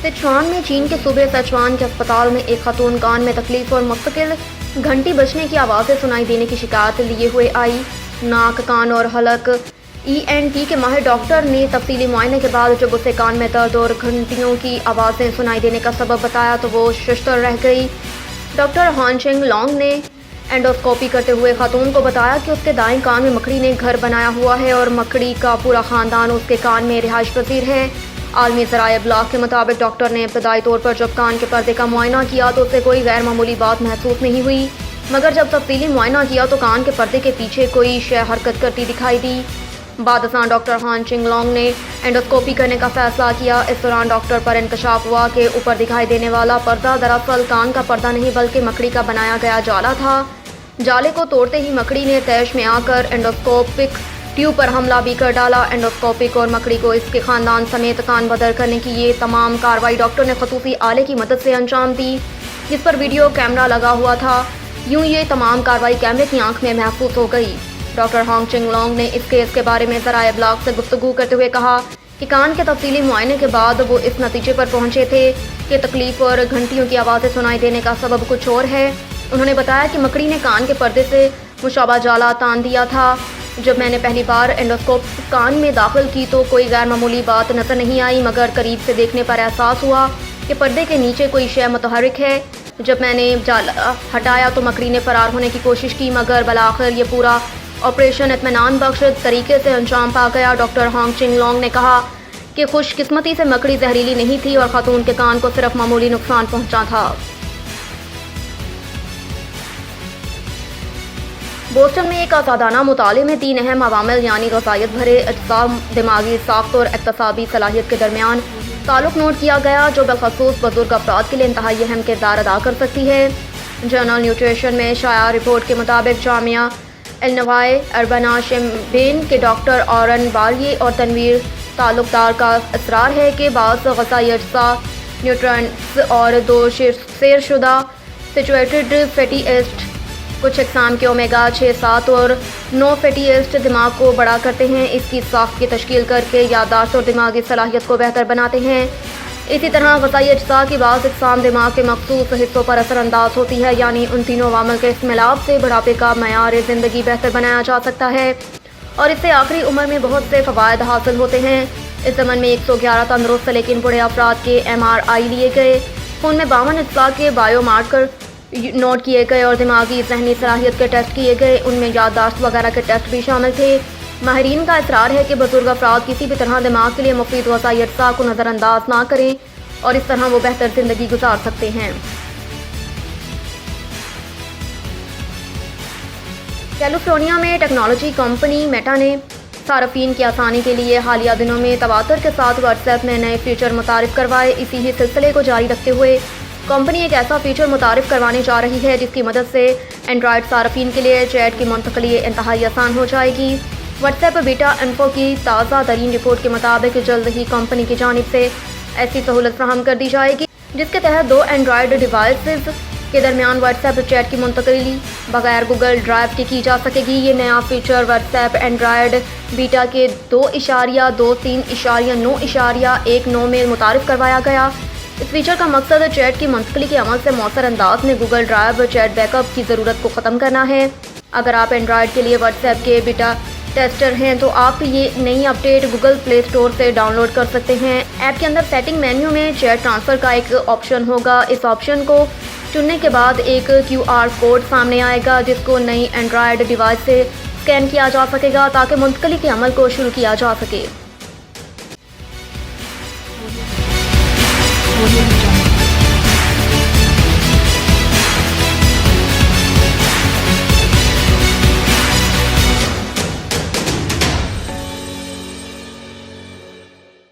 Sichuan में चीन के सूबे सिचुआन के अस्पताल में एक खातून कान में तकलीफ और मुस्तकिल घंटी बजने की आवाज़ें सुनाई देने की शिकायत लिए हुए आई। नाक, कान और हलक ENT के माहिर डॉक्टर ने तफसीली मुआयने के बाद जब उसे कान में दर्द और घंटियों की आवाज़ें सुनाई देने का सबब बताया तो वो शशतर रह गई। डॉक्टर हान चेंग लॉन्ग ने एंडोस्कोपी करते हुए खातून को बताया कि उसके दाएं कान में मकड़ी ने घर बनाया हुआ है और मकड़ी का पूरा ख़ानदान उसके कान में रिहाइश पजीर है। आलमी ज़राए इब्लाग के मुताबिक डॉक्टर ने इब्तदाई तौर पर जब कान के पर्दे का मुआयना किया तो उसे कोई गैर मामूली बात महसूस नहीं हुई, मगर जब तफसीली मुआयना किया तो कान के पर्दे के पीछे कोई शय हरकत करती दिखाई दी। बादशाह डॉक्टर हान चिंग लॉन्ग ने एंडोस्कोपी करने का फैसला किया। इस दौरान डॉक्टर पर इंकशाफ हुआ कि ऊपर दिखाई देने वाला पर्दा दरअसल कान का पर्दा नहीं बल्कि मकड़ी का बनाया गया जाला था। जाले को तोड़ते ही मकड़ी ने तैश में आकर एंडोस्कोपिक ट्यूब पर हमला भी कर डाला। एंडोस्कोपिक और मकड़ी को इसके ख़ानदान समेत कान बदर करने की ये तमाम कार्रवाई डॉक्टर ने खसूसी आले की मदद से अंजाम दी जिस पर वीडियो कैमरा लगा हुआ था। यूं ये तमाम कार्रवाई कैमरे की आंख में महफूज हो गई। डॉक्टर हांग चिंग लॉन्ग ने इस केस के बारे में ज़राए इब्लाग से गुफ्तगू करते हुए कहा कि कान के तफसीली मुआयने के बाद वो इस नतीजे पर पहुंचे थे कि तकलीफ और घंटियों की आवाज़ें सुनाई देने का सबब कुछ और है। उन्होंने बताया कि मकड़ी ने कान के पर्दे से मुशाबा जाला तान दिया था। जब मैंने पहली बार एंडोस्कोप कान में दाखिल की तो कोई गैर मामूली बात नज़र नहीं आई, मगर करीब से देखने पर एहसास हुआ कि पर्दे के नीचे कोई शय मुतहरिक है। जब मैंने जाला हटाया तो मकड़ी ने फरार होने की कोशिश की, मगर बलाखिर ये पूरा ऑपरेशन इत्मीनान बख्श तरीके से अंजाम पा गया। डॉक्टर हांग चिंग लॉन्ग ने कहा कि खुशकिस्मती से मकड़ी जहरीली नहीं थी और खातून के कान को सिर्फ मामूली नुकसान पहुंचा था। बोस्टन में एक आज़ादाना मुताले में 3 अहम अवामिल यानी ग़ज़ाइयत भरे अज्साम, दिमागी साख्त और इक़्तिसादी सलाहियत के दरमियान ताल्लुक़ नोट किया गया जो बिलख़सूस बुज़ुर्ग अफराद के लिए इंतहाई अहम किरदार अदा कर सकती है। जर्नल न्यूट्रिशन में शाया रिपोर्ट के मुताबिक जामिया इलिनॉय अर्बना शेम्बेन के डॉक्टर ऑरन बालिए और तनवीर ताल्लुकदार का इसरार है कि बाज़ ग़ज़ाई अज्जा, न्यूट्रिएंट्स और 2 सेरशुदा सिचुएटेड फैटी एसिड, कुछ अक़साम के ओमेगा 6, 7 और 9 फैटी एसिड दिमाग को बड़ा करते हैं। इसकी साख्त की तश्कील करके याददाश्त और दिमागी सलाहियत को बेहतर बनाते हैं। इसी तरह ग़ज़ाई अज्जा की बाज़ अक़साम दिमाग के मख़सूस हिस्सों पर असरअंदाज होती है, यानी उन तीनों अवामिल के इस्तेमाल से बुढ़ापे का मयार ज़िंदगी बेहतर बनाया जा सकता है और इससे आखिरी उम्र में बहुत से फ़वायद हासिल होते हैं। इस ज़मन में 111 तंदुरुस्त लेकिन बूढ़े अफराद के MRI लिए गए। खून में 52 अज्जा के बायोमार्कर नोट किए गए और दिमागी ज़हनी सलाहियत के टेस्ट किए गए। उनमें याददाश्त वगैरह के टेस्ट भी शामिल थे। माहिरीन का इसरार है कि बुजुर्ग अफराद किसी भी तरह दिमाग के लिए मुफीद ग़ज़ाई अज्जा को नज़रअंदाज ना करें और इस तरह वो बेहतर ज़िंदगी गुजार सकते हैं। कैलिफोर्निया में टेक्नोलॉजी कंपनी मेटा ने सार्फिन की आसानी के लिए हालिया दिनों में तवातर के साथ व्हाट्सएप में नए फीचर मुतारिफ करवाए। इसी ही सिलसिले को जारी रखते हुए कंपनी एक ऐसा फीचर मुतारिफ करवाने जा रही है जिसकी मदद से एंड्रॉयड सार्फिन के लिए चैट की मुंतकली इंतहाई आसान हो जाएगी। व्हाट्सएप बीटा इन्फो की ताज़ा तरीन रिपोर्ट के मुताबिक जल्द ही कंपनी की जानिब से ऐसी सहूलत फराहम कर दी जाएगी जिसके तहत 2 एंड्रॉयड डिवाइसेस के दरमियान व्हाट्सएप चैट की मुंतकली बगैर गूगल ड्राइव की जा सकेगी। ये नया फीचर व्हाट्सएप एंड्रॉयड बीटा के 2.23.9.19 में मुतारिफ करवाया गया। इस फीचर का मकसद चैट की मुंतकली के अमल से मौसर अंदाज में गूगल ड्राइव चैट बैकअप की ज़रूरत को ख़त्म करना है। अगर आप एंड्रॉयड के लिए व्हाट्सएप के बीटा टेस्टर हैं तो आप ये नई अपडेट गूगल प्ले स्टोर से डाउनलोड कर सकते हैं। ऐप के अंदर सेटिंग मेन्यू में चैट ट्रांसफ़र का एक ऑप्शन होगा। इस ऑप्शन को चुनने के बाद एक QR कोड सामने आएगा जिसको नई एंड्रॉयड डिवाइस से स्कैन किया जा सकेगा ताकि मुंतकली के अमल को शुरू किया जा सके।